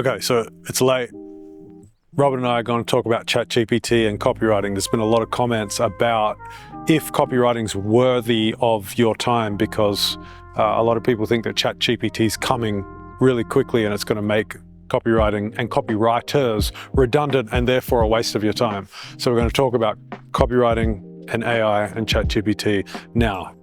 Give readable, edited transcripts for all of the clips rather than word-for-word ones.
Okay, so it's late. Robin and I are going to talk about ChatGPT and copywriting. There's been a lot of comments about if copywriting's worthy of your time, because a lot of people think that ChatGPT is coming really quickly and it's going to make copywriting and copywriters redundant and therefore a waste of your time. So we're going to talk about copywriting and AI and ChatGPT now.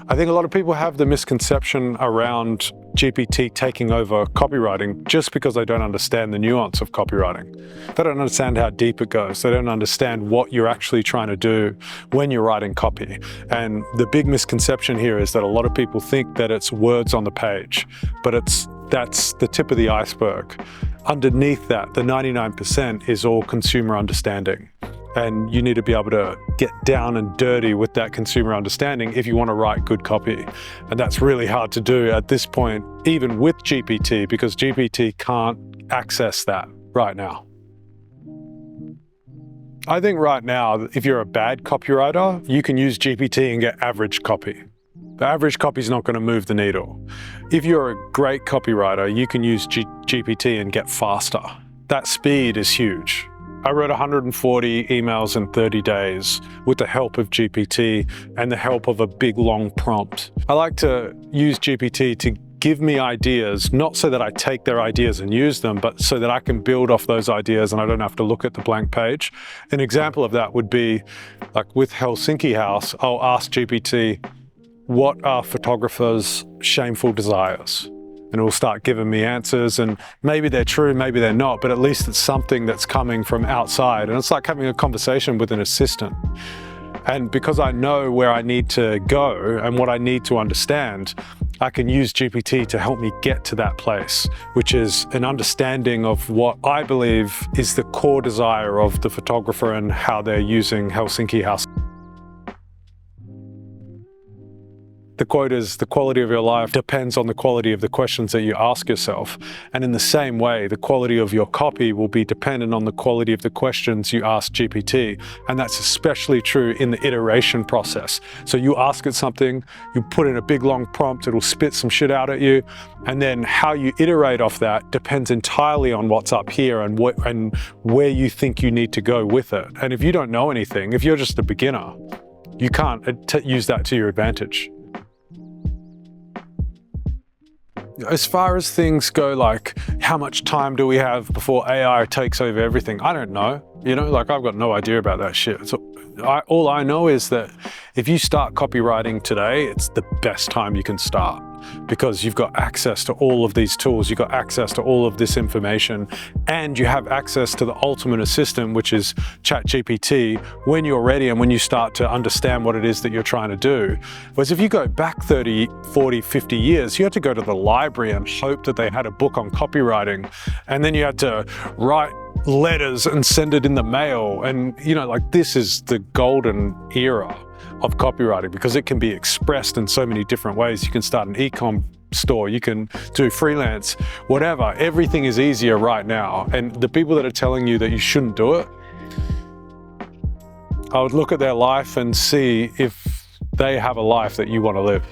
I think a lot of people have the misconception around GPT taking over copywriting just because they don't understand the nuance of copywriting. They don't understand how deep it goes. They don't understand what you're actually trying to do when you're writing copy. And the big misconception here is that a lot of people think that it's words on the page, but that's the tip of the iceberg. Underneath that, the 99% is all consumer understanding. And you need to be able to get down and dirty with that consumer understanding if you want to write good copy. And that's really hard to do at this point, even with GPT, because GPT can't access that right now. I think right now, if you're a bad copywriter, you can use GPT and get average copy. The average copy is not going to move the needle. If you're a great copywriter, you can use GPT and get faster. That speed is huge. I wrote 140 emails in 30 days with the help of GPT and the help of a big long prompt. I like to use GPT to give me ideas, not so that I take their ideas and use them, but so that I can build off those ideas and I don't have to look at the blank page. An example of that would be like with Helsinki House, I'll ask GPT, what are photographers' shameful desires? And it will start giving me answers, and maybe they're true, maybe they're not, but at least it's something that's coming from outside. And it's like having a conversation with an assistant. And because I know where I need to go and what I need to understand, I can use GPT to help me get to that place, which is an understanding of what I believe is the core desire of the photographer and how they're using Helsinki House. The quote is, the quality of your life depends on the quality of the questions that you ask yourself. And in the same way, the quality of your copy will be dependent on the quality of the questions you ask GPT. And that's especially true in the iteration process. So you ask it something, you put in a big long prompt, it'll spit some shit out at you. And then how you iterate off that depends entirely on what's up here and where you think you need to go with it. And if you don't know anything, if you're just a beginner, you can't use that to your advantage. As far as things go, like how much time do we have before AI takes over everything? I don't know. Like I've got no idea about that shit. So all I know is that if you start copywriting today, it's the best time you can start, because you've got access to all of these tools, you've got access to all of this information, and you have access to the ultimate assistant, which is ChatGPT, when you're ready and when you start to understand what it is that you're trying to do. Whereas if you go back 30, 40, 50 years, you had to go to the library and hope that they had a book on copywriting, and then you had to write letters and send it in the mail. And like this is the golden era of copywriting, because it can be expressed in so many different ways. You can start an ecom store, you can do freelance, whatever. Everything is easier right now. And the people that are telling you that you shouldn't do it, I would look at their life and see if they have a life that you want to live.